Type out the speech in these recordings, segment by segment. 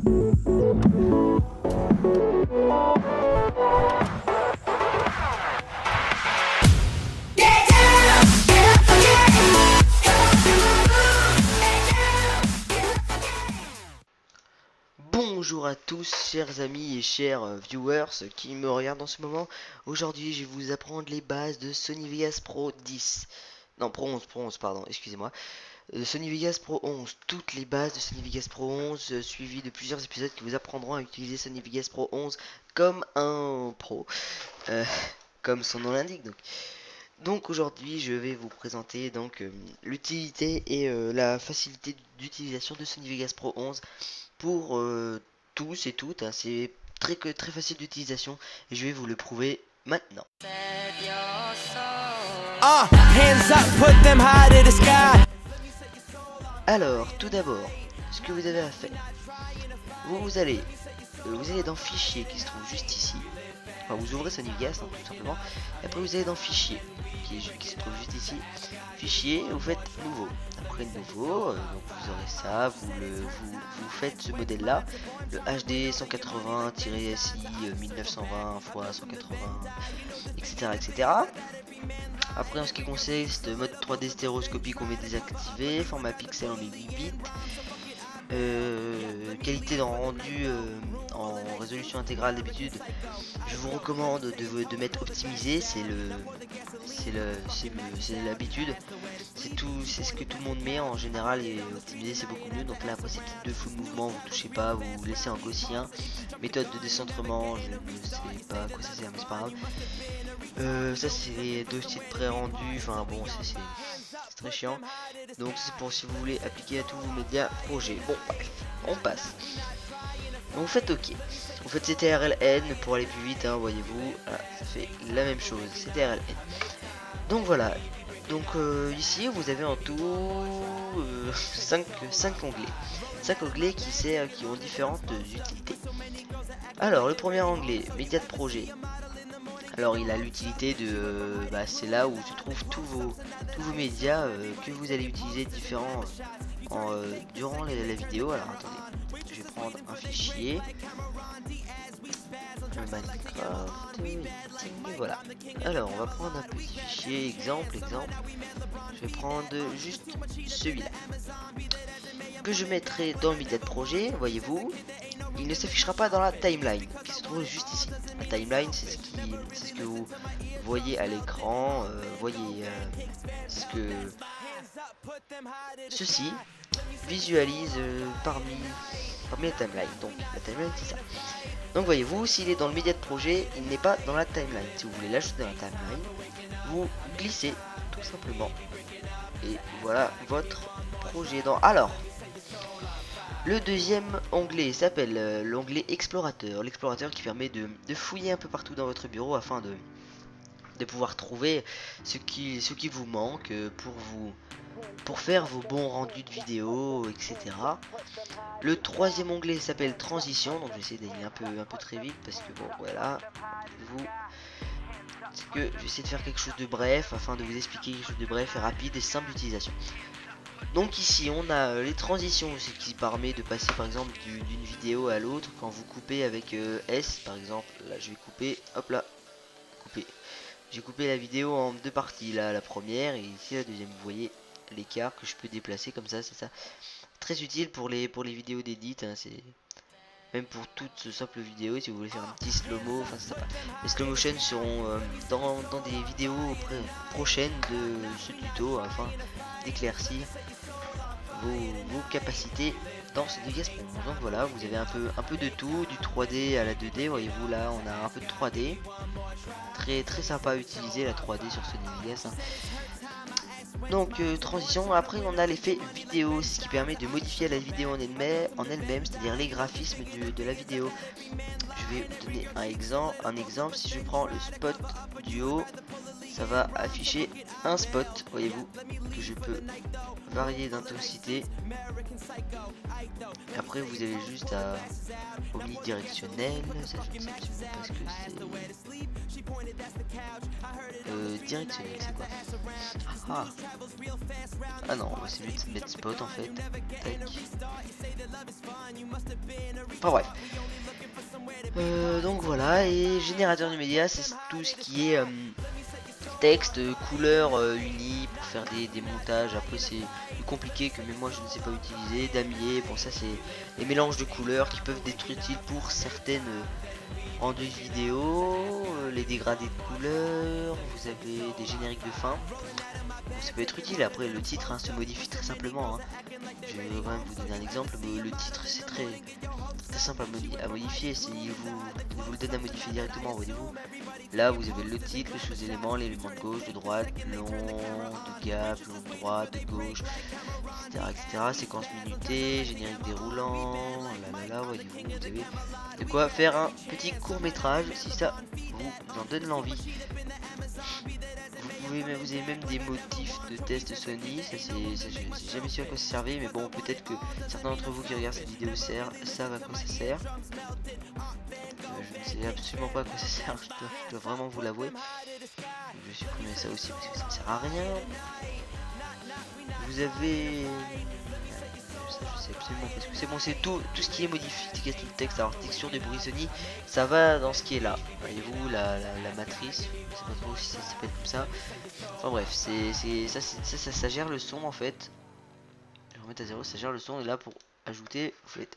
Bonjour à tous, chers amis et chers viewers qui me regardent en ce moment. Aujourd'hui, je vais vous apprendre les bases de Sony Vegas Pro 10. Non, Pro 11, pardon, excusez-moi. Sony Vegas Pro 11, toutes les bases de Sony Vegas Pro 11, suivies de plusieurs épisodes qui vous apprendront à utiliser Sony Vegas Pro 11 comme un pro, comme son nom l'indique. Donc aujourd'hui, je vais vous présenter l'utilité et la facilité d'utilisation de Sony Vegas Pro 11 pour tous et toutes, hein. C'est très facile d'utilisation et je vais vous le prouver maintenant. Alors, tout d'abord, ce que vous avez à faire, vous allez dans Fichier qui se trouve juste ici. Enfin, vous ouvrez Sony Vegas, hein, tout simplement. Et après, vous allez dans Fichier qui se trouve juste ici. Fichier, vous faites Nouveau. Après Nouveau, donc vous aurez ça. Vous faites ce modèle-là, le HD 180-SI 1920 x 180, etc. Après, en ce qui consiste mode 3D stéréoscopique, on met désactivé. Format pixel, on met 8 bits. Qualité de rendu en résolution intégrale. D'habitude je vous recommande de mettre optimisé, c'est l'habitude, c'est ce que tout le monde met en général, et optimisé c'est beaucoup mieux. Donc là, après ces petites deux flous de mouvement, vous touchez pas, vous laissez en gaussien. Méthode de décentrement, je ne sais pas à quoi ça sert, mais c'est pas grave. Ça c'est les dossiers de pré-rendu, enfin bon, c'est très chiant. Donc c'est pour si vous voulez appliquer à tous vos médias projets. Bon, bref, on passe. Donc vous faites OK. Vous faites CTRL-N pour aller plus vite, hein, voyez-vous. Voilà, ça fait la même chose, CTRL-N. Donc voilà. Donc ici vous avez en tout 5 onglets. 5 onglets qui ont différentes utilités. Alors le premier onglet, médias de projet. Alors il a l'utilité de c'est là où se trouvent tous vos médias que vous allez utiliser différents durant la vidéo. Alors attendez, je vais prendre un fichier, Minecraft, voilà. Alors on va prendre un petit fichier, exemple. Je vais prendre juste celui-là que je mettrai dans le média de projet. Voyez-vous, il ne s'affichera pas dans la timeline qui se trouve juste ici. La timeline, c'est ce que vous voyez à l'écran. Ceci visualise parmi la timeline. Donc la timeline, c'est ça. Donc voyez-vous, s'il est dans le média de projet, il n'est pas dans la timeline. Si vous voulez l'ajouter dans la timeline, vous glissez tout simplement et voilà votre projet. Alors le deuxième onglet s'appelle l'onglet explorateur. L'explorateur qui permet de fouiller un peu partout dans votre bureau afin de pouvoir trouver ce qui vous manque pour faire vos bons rendus de vidéos, etc. Le troisième onglet s'appelle transition. Donc je vais essayer d'aller un peu très vite parce que bon voilà, je vais essayer de faire quelque chose de bref afin de vous expliquer quelque chose de bref et rapide et simple d'utilisation. Donc ici on a les transitions, ce qui permet de passer par exemple d'une vidéo à l'autre quand vous coupez avec S par exemple. Là je vais couper, hop là, couper. J'ai coupé la vidéo en deux parties, là la première et ici la deuxième. Vous voyez l'écart que je peux déplacer comme ça, c'est ça. Très utile pour les vidéos d'édit, hein, c'est même pour toute simple vidéo si vous voulez faire un petit slow-mo, enfin c'est sympa. Les slow motion seront dans des vidéos prochaines de ce tuto afin d'éclaircir vos capacités dans ce Vegas Pro. Donc voilà, vous avez un peu de tout, du 3D à la 2D. Voyez-vous, là on a un peu de 3D, très sympa à utiliser la 3D sur Sony Vegas, hein. Donc transition. Après on a l'effet vidéo, ce qui permet de modifier la vidéo en elle-même, c'est-à-dire les graphismes de la vidéo. Je vais vous donner un exemple. Si je prends le spot du haut, ça va afficher un spot, voyez-vous, que je peux varier d'intensité. Après vous avez juste à omnidirectionnel, ça je ne sais absolument pas ce que c'est. Directionnel, c'est quoi? Ah non, c'est mettre spot en fait. Tac. Enfin bref. Donc voilà, et générateur de médias, c'est tout ce qui est texte, couleur unie pour faire des montages. Après c'est plus compliqué que même moi je ne sais pas utiliser. Damier, bon ça c'est les mélanges de couleurs qui peuvent être utiles pour certaines rendus vidéo, les dégradés de couleurs, vous avez des génériques de fin. Bon, ça peut être utile, après le titre se modifie très simplement. Je vais quand même vous donner un exemple, mais le titre c'est très simple à modifier, il vous le donne à modifier directement, voyez-vous. Là vous avez le titre, le sous-élément, l'élément de gauche, de droite, long, de gap, long de droite, de gauche, etc. Séquence minutée, générique déroulant, là, voyez-vous, vous avez de quoi faire un petit court métrage si ça vous en donne l'envie. Vous avez même des motifs de test Sony, ça j'ai jamais su à quoi ça servait, mais bon, peut-être que certains d'entre vous qui regardent cette vidéo savent à quoi ça sert. Je ne sais absolument pas à quoi ça sert, je dois vraiment vous l'avouer. Je vais supprimer ça aussi parce que ça ne sert à rien. Vous avez... Ça, je sais absolument parce que c'est bon, c'est tout ce qui est modification de texte. Alors texture de bruit Sony, ça va dans ce qui est là. Voyez-vous la matrice, je sais pas trop si ça s'appelle comme ça. Enfin bref, ça gère le son en fait. Je vais remettre à 0, ça gère le son, et là pour ajouter, vous faites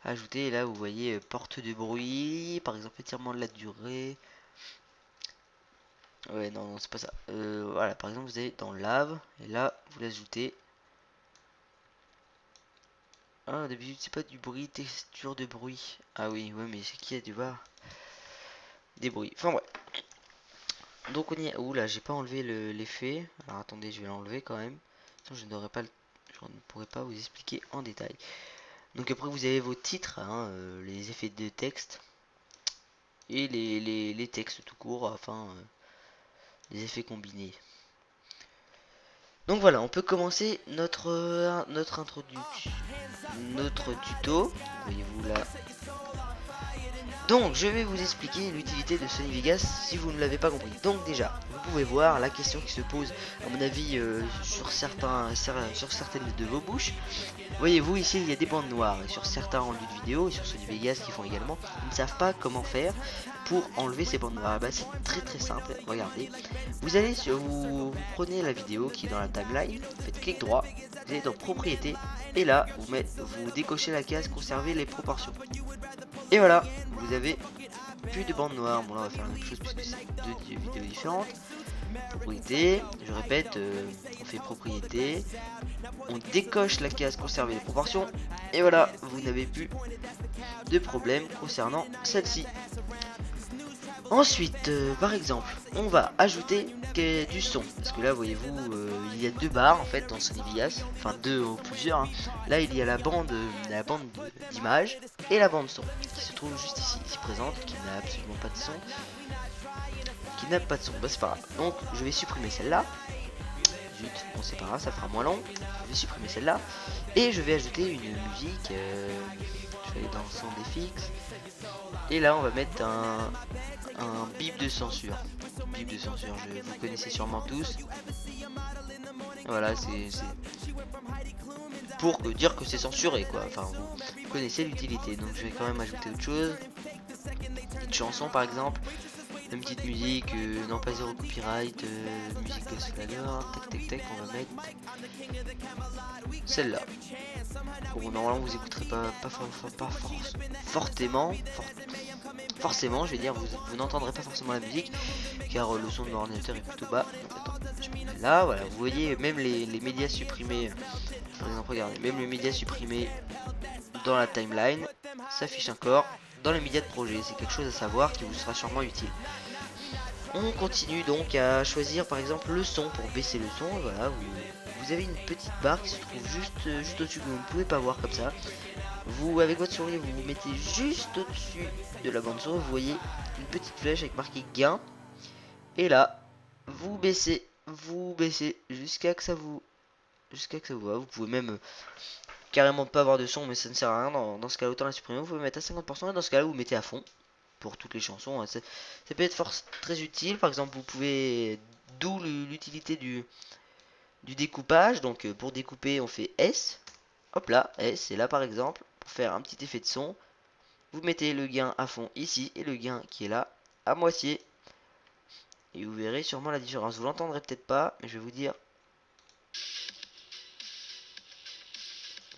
ajouter, et là vous voyez porte de bruit, par exemple étirement de la durée. Ouais non, c'est pas ça. Voilà, par exemple vous avez dans lave, et là vous l'ajoutez. Ah d'habitude c'est pas du bruit, texture de bruit. Ah oui, ouais, mais c'est qui a dû voir des bruits. Enfin ouais. Donc on y est. Ouh là, j'ai pas enlevé l'effet. Alors attendez, je vais l'enlever quand même. Sinon je ne pourrais pas vous expliquer en détail. Donc après vous avez vos titres, les effets de texte et les textes tout court, enfin les effets combinés. Donc voilà, on peut commencer notre introduction, notre tuto. Voyez-vous là. Donc je vais vous expliquer l'utilité de Sony Vegas si vous ne l'avez pas compris. Donc déjà, vous pouvez voir la question qui se pose à mon avis sur certaines de vos bouches. Voyez-vous ici il y a des bandes noires et sur certains rendus de vidéo et sur Sony Vegas qui font également, ils ne savent pas comment faire pour enlever ces bandes noires. Bah, c'est très simple, regardez. Vous allez vous prenez la vidéo qui est dans la timeline, vous faites clic droit, vous allez dans propriétés et là vous décochez la case conserver les proportions. Et voilà, vous avez plus de bandes noires. Bon là on va faire la même chose puisque c'est deux vidéos différentes. Propriété, je répète, on fait propriété, on décoche la case conserver les proportions et voilà, vous n'avez plus de problème concernant celle-ci. Ensuite, par exemple, on va ajouter du son parce que là voyez-vous il y a deux barres en fait dans Sony Vegas, enfin deux ou plusieurs. Là il y a la bande d'image et la bande son qui se trouve juste ici présente, qui n'a absolument pas de son, bah c'est pas grave. Donc je vais supprimer celle-là. Zut, bon c'est pas grave, ça fera moins long. Je vais supprimer celle-là et je vais ajouter une musique. Je vais aller dans son DFX et là on va mettre un bip de censure. Bip de censure, vous connaissez sûrement tous. Voilà, c'est pour dire que c'est censuré quoi. Enfin vous connaissez l'utilité. Donc je vais quand même ajouter autre chose. Une petite chanson par exemple. Une petite musique, non pas zéro copyright, musique gospel, tac, on va mettre celle-là. Bon, normalement vous écouterez forcément, je vais dire, vous n'entendrez pas forcément la musique, car le son de l'ordinateur est plutôt bas. Donc, attends, là, voilà, vous voyez même les médias supprimés, par exemple, regardez, même les médias supprimés dans la timeline s'affiche encore dans les médias de projet. C'est quelque chose à savoir qui vous sera sûrement utile. On continue donc à choisir par exemple le son. Pour baisser le son, voilà, vous avez une petite barre qui se trouve juste au-dessus, que vous ne pouvez pas voir comme ça. Vous, avec votre souris, vous mettez juste au-dessus de la bande son, vous voyez une petite flèche avec marqué gain. Et là, vous baissez jusqu'à que ça vous va. Vous pouvez même carrément pas avoir de son, mais ça ne sert à rien. Dans ce cas-là, autant la supprimer. Vous pouvez mettre à 50%, et dans ce cas-là, vous mettez à fond pour toutes les chansons. Ça peut être très utile. Par exemple, vous pouvez, d'où l'utilité du découpage. Donc pour découper, on fait S. Hop là, S. Et là, par exemple, pour faire un petit effet de son, vous mettez le gain à fond ici et le gain qui est là à moitié. Et vous verrez sûrement la différence. Vous l'entendrez peut-être pas, mais je vais vous dire.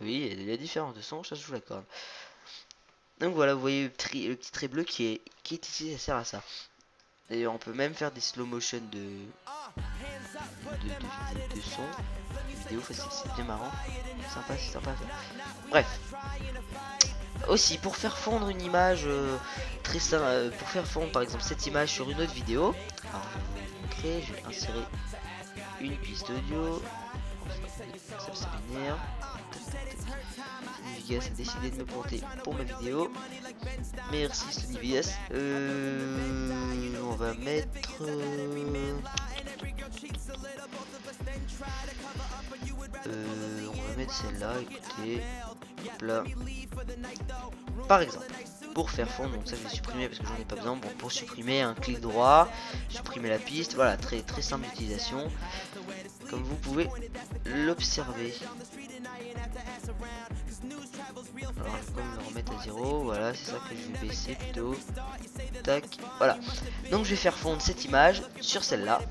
Oui, il y a la différence de son, ça je vous l'accorde. Donc voilà, vous voyez le petit trait bleu qui est ici, ça sert à ça. D'ailleurs, on peut même faire des slow motion de son, vidéo, c'est bien marrant. Sympa, c'est sympa à faire. Bref. Aussi, pour faire fondre une image très simple, pour faire fondre par exemple cette image sur une autre vidéo, alors je vais vous montrer, je vais insérer une piste audio. Ça m'énerve. Vegas a décidé de me planter pour ma vidéo. Merci Sony Vegas. On va mettre. On va mettre celle-là. Écoutez, hop là. Par exemple, pour faire fondre, donc ça je vais supprimer parce que j'en ai pas besoin. Bon, pour supprimer, un clic droit, supprimer la piste. Voilà, très simple d'utilisation. Comme vous pouvez l'observer. Alors je vais me remettre à 0, voilà, c'est ça que je vais baisser plutôt. Tac, voilà. Donc je vais faire fondre cette image sur celle-là.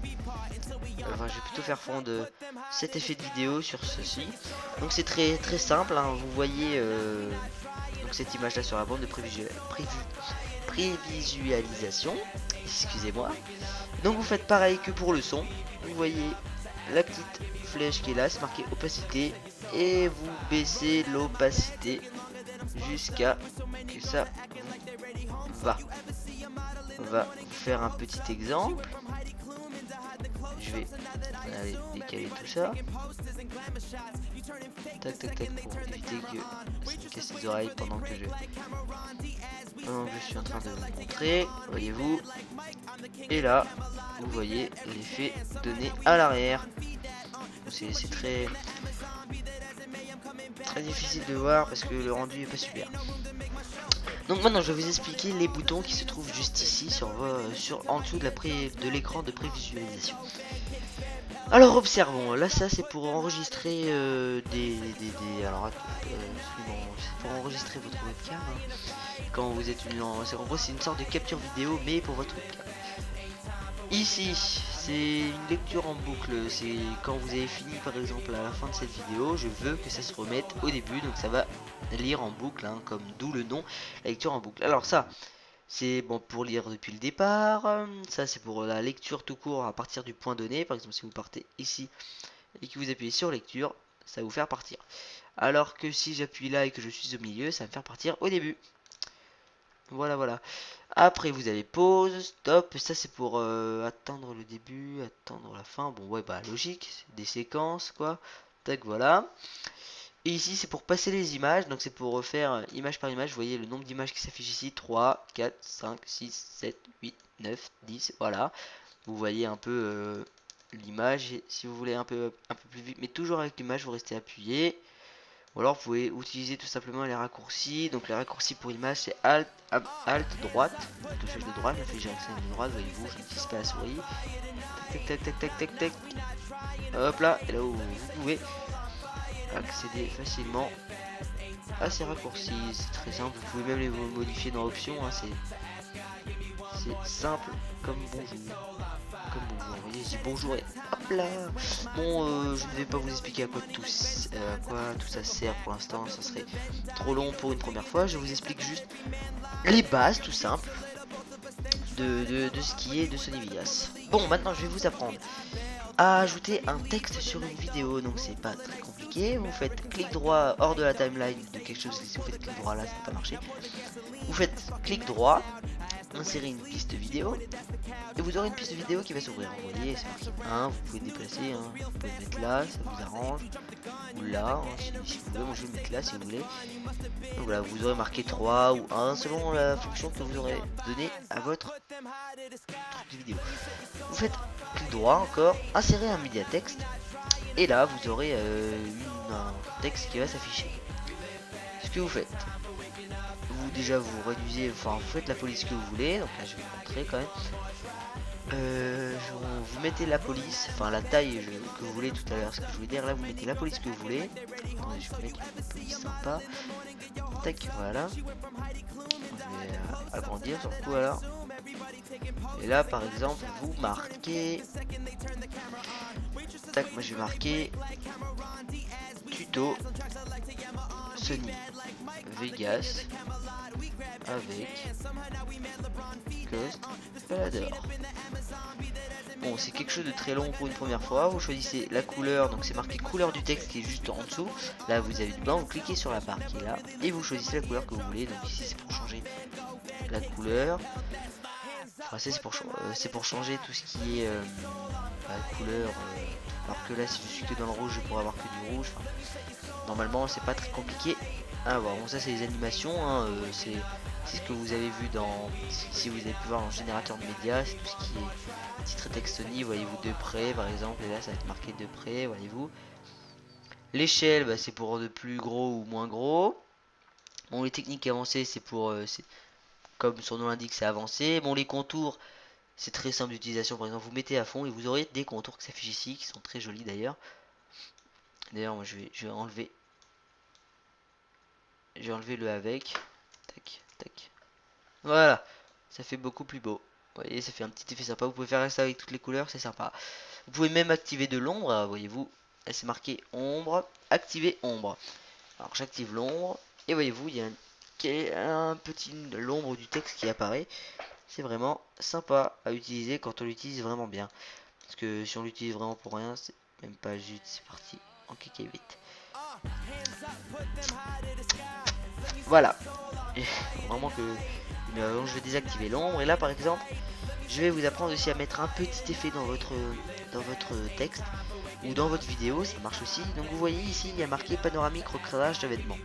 Enfin, je vais plutôt faire fondre cet effet de vidéo sur ceci. Donc c'est très simple, hein. Vous voyez donc cette image là sur la bande de prévisualisation. Excusez-moi. Donc vous faites pareil que pour le son. Vous voyez la petite flèche qui est là, c'est marqué opacité. Et vous baissez l'opacité jusqu'à que ça va. On va vous faire un petit exemple. Je vais aller décaler tout ça. Tac pour éviter que ça me casse les oreilles pendant que je suis en train de vous montrer. Voyez-vous. Et là, vous voyez l'effet donné à l'arrière. C'est très difficile de voir parce que le rendu est pas super. Donc maintenant je vais vous expliquer les boutons qui se trouvent juste ici en dessous de l'écran de prévisualisation. Alors observons, là ça c'est pour enregistrer c'est pour enregistrer votre webcam hein. Quand vous êtes en gros c'est une sorte de capture vidéo mais pour votre webcam. Ici, c'est une lecture en boucle, c'est quand vous avez fini par exemple à la fin de cette vidéo, je veux que ça se remette au début, donc ça va lire en boucle, hein, comme d'où le nom, la lecture en boucle. Alors ça, c'est bon pour lire depuis le départ, ça c'est pour la lecture tout court à partir du point donné, par exemple si vous partez ici et que vous appuyez sur lecture, ça va vous faire partir. Alors que si j'appuie là et que je suis au milieu, ça va me faire partir au début. Voilà. Après vous avez pause, stop, ça c'est pour attendre le début, attendre la fin. Bon ouais bah logique, des séquences quoi. Tac voilà. Et ici c'est pour passer les images, donc c'est pour refaire image par image. Vous voyez le nombre d'images qui s'affiche ici, 3, 4, 5, 6, 7, 8, 9, 10, voilà. Vous voyez un peu l'image, si vous voulez un peu plus vite, mais toujours avec l'image, vous restez appuyé. Ou alors vous pouvez utiliser tout simplement les raccourcis. Donc les raccourcis pour image c'est Alt droite. La flèche de droite, la flèche de droite, voyez-vous, je n'utilise pas la souris. Tac. Hop là, et là où vous pouvez accéder facilement à ces raccourcis. C'est très simple, vous pouvez même les modifier dans options, hein. C'est simple comme bonjour. Vous voyez, je dis bonjour et hop là. Bon, je ne vais pas vous expliquer à quoi tout ça sert pour l'instant, ça serait trop long pour une première fois. Je vous explique juste les bases tout simple de ce qui est de Sony Vegas. Bon, maintenant je vais vous apprendre à ajouter un texte sur une vidéo, donc c'est pas très compliqué. Vous faites clic droit hors de la timeline de quelque chose, si vous faites clic droit là ça va pas marcher. Vous faites clic droit, insérez une piste vidéo et vous aurez une piste vidéo qui va s'ouvrir. Vous voyez, c'est marqué 1, vous pouvez déplacer, hein. Vous pouvez le mettre là, ça vous arrange, ou là, hein, si vous voulez. Moi je vais le mettre là si vous voulez. Donc voilà, vous aurez marqué 3 ou 1 selon la fonction que vous aurez donnée à votre truc de vidéo. Vous faites clic droit encore, insérez un médiatexte et là vous aurez un texte qui va s'afficher. Ce que vous faites, vous réduisez, enfin vous faites la police que vous voulez, donc là je vais vous montrer quand même. vous mettez la police, enfin la taille que vous voulez tout à l'heure. Ce que je voulais dire là, vous mettez la police que vous voulez. Attendez, je vais mettre une police sympa. Tac, voilà. Je vais agrandir surtout alors. Et là par exemple, vous marquez. Tac, moi je vais marquer tuto Sony Vegas avec Ghost Balador. Bon, c'est quelque chose de très long pour une première fois. Vous choisissez la couleur, donc c'est marqué couleur du texte qui est juste en dessous. Là, vous avez du blanc, vous cliquez sur la barre qui est là et vous choisissez la couleur que vous voulez. Donc ici, c'est pour changer la couleur. Enfin, c'est pour changer tout ce qui est la couleur. Alors que là, si je suis que dans le rouge, je pourrais avoir que du rouge. Enfin, normalement, c'est pas très compliqué à voir. Bon, ça, c'est les animations. Hein, c'est ce que vous avez vu dans. Si vous avez pu voir en générateur de médias, c'est tout ce qui est titre texte Sony. Voyez-vous de près, par exemple. Et là, ça va être marqué de près. Voyez-vous. L'échelle, bah, c'est pour de plus gros ou moins gros. Bon, les techniques avancées, c'est pour. Comme son nom l'indique, c'est avancé. Bon, les contours. C'est très simple d'utilisation, par exemple vous mettez à fond et vous aurez des contours qui s'affichent ici, qui sont très jolis d'ailleurs. D'ailleurs moi je vais enlever le avec. Tac, tac. Voilà, ça fait beaucoup plus beau. Vous voyez, ça fait un petit effet sympa. Vous pouvez faire ça avec toutes les couleurs, c'est sympa. Vous pouvez même activer de l'ombre, voyez-vous. C'est marqué ombre, activer ombre. Alors j'active l'ombre et voyez-vous, il y a un petit l'ombre du texte qui apparaît. C'est vraiment sympa à utiliser quand on l'utilise vraiment bien. Parce que si on l'utilise vraiment pour rien, c'est même pas juste. C'est parti en cliquer vite. Voilà. Et vraiment que je vais désactiver l'ombre. Et là par exemple, je vais vous apprendre aussi à mettre un petit effet dans votre texte ou dans votre vidéo, ça marche aussi. Donc vous voyez ici, il y a marqué panoramique recréage de vêtements.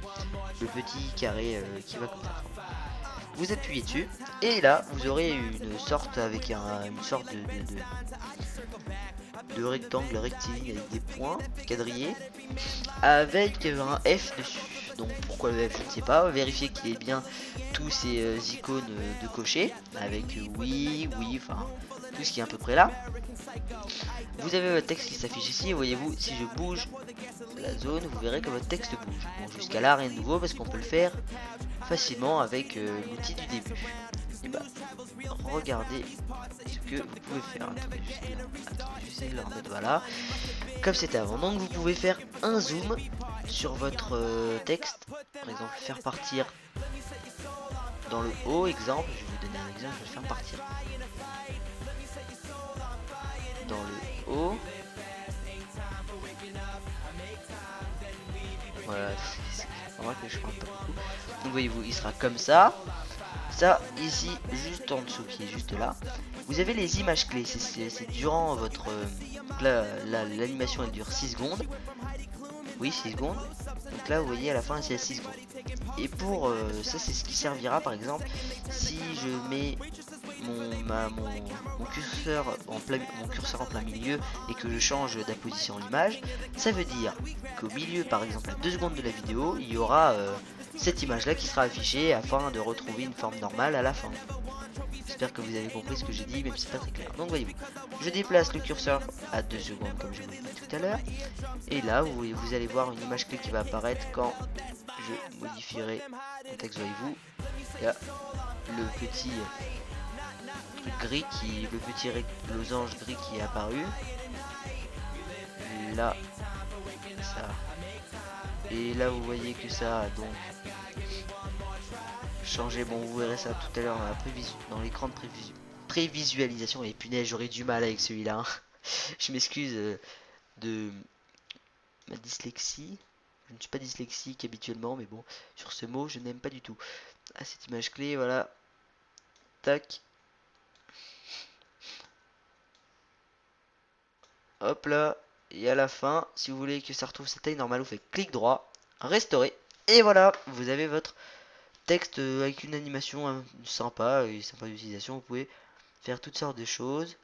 Le petit carré qui va comme ça. Vous appuyez dessus et là vous aurez une sorte avec une sorte de rectangle rectiligne avec des points quadrillés avec un F dessus. Donc pourquoi le F, je ne sais pas. Vérifiez qu'il est bien tous ces icônes de cocher avec oui, enfin tout ce qui est à peu près là. Vous avez votre texte qui s'affiche ici et voyez-vous, si je bouge la zone, vous verrez que votre texte bouge. Bon, jusqu'à là rien de nouveau parce qu'on peut le faire facilement avec l'outil du début. Et bah regardez ce que vous pouvez faire. Attendez, j'essaie de le remettre, voilà. Comme c'était avant. Donc vous pouvez faire un zoom sur votre texte. Par exemple, faire partir dans le haut, exemple. Je vais vous donner un exemple, je vais faire partir dans le haut. Voilà, c'est vrai que je parle pas beaucoup. Donc voyez-vous, il sera comme ça. Ça ici juste en dessous qui est juste là, vous avez les images clés. C'est durant votre l'animation elle dure 6 secondes. Oui, 6 secondes. Donc là vous voyez à la fin c'est 6 secondes. Et pour ça c'est ce qui servira par exemple si je mets mon curseur en plein milieu et que je change d'apposition l'image, ça veut dire qu'au milieu par exemple à 2 secondes de la vidéo il y aura cette image là qui sera affichée afin de retrouver une forme normale à la fin. J'espère que vous avez compris ce que j'ai dit, même si c'est pas très clair. Donc voyez-vous, je déplace le curseur à 2 secondes comme je vous l'ai dit tout à l'heure. Et là, vous allez voir une image clé qui va apparaître quand je modifierai le texte. Voyez-vous, il y a le petit truc gris le petit losange gris qui est apparu. Là, ça. Et là, vous voyez que ça a donc changé. Bon, vous verrez ça tout à l'heure dans l'écran de prévisualisation. Et punaise, j'aurais du mal avec celui-là. Hein. Je m'excuse de ma dyslexie. Je ne suis pas dyslexique habituellement, mais bon, sur ce mot, je n'aime pas du tout. Ah, cette image clé, voilà. Tac. Hop là. Et à la fin, si vous voulez que ça retrouve sa taille normale, vous faites clic droit, restaurer. Et voilà, vous avez votre texte avec une animation sympa et sympa d'utilisation. Vous pouvez faire toutes sortes de choses.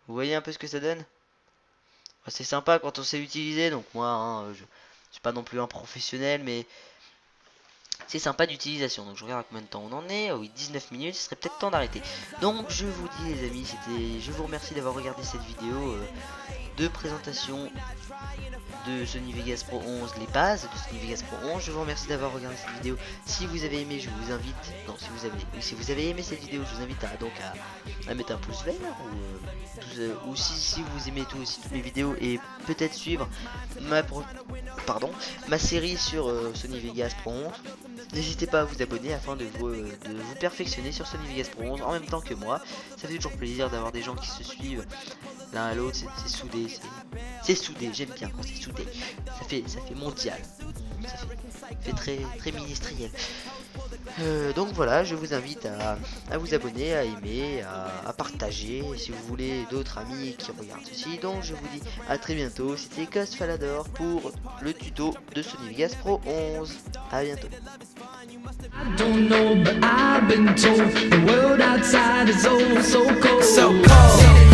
Vous voyez un peu ce que ça donne? C'est sympa quand on sait l'utiliser. Donc moi, hein, je suis pas non plus un professionnel, mais c'est sympa d'utilisation. Donc je regarde combien de temps on en est. Oh oui, 19 minutes, ce serait peut-être temps d'arrêter. Donc je vous dis les amis, je vous remercie d'avoir regardé cette vidéo de présentation de Sony Vegas Pro 11, les bases de Sony Vegas Pro 11. Je vous remercie d'avoir regardé cette vidéo. Si vous avez aimé, je vous invite, non, si vous avez aimé cette vidéo, je vous invite à mettre un pouce vert ou si vous aimez toutes mes vidéos, et peut-être suivre ma série sur Sony Vegas Pro 11. N'hésitez pas à vous abonner afin de vous perfectionner sur Sony Vegas Pro 11 en même temps que moi. Ça fait toujours plaisir d'avoir des gens qui se suivent l'un à l'autre, c'est soudé, j'aime bien quand c'est soudé, ça fait mondial, ça fait très ministériel. Donc voilà, je vous invite à vous abonner, à aimer, à partager si vous voulez d'autres amis qui regardent ceci. Donc je vous dis à très bientôt, c'était Cost Falador pour le tuto de Sony Vegas Pro 11. À bientôt. I don't know, but I've been told the world outside is oh so cold.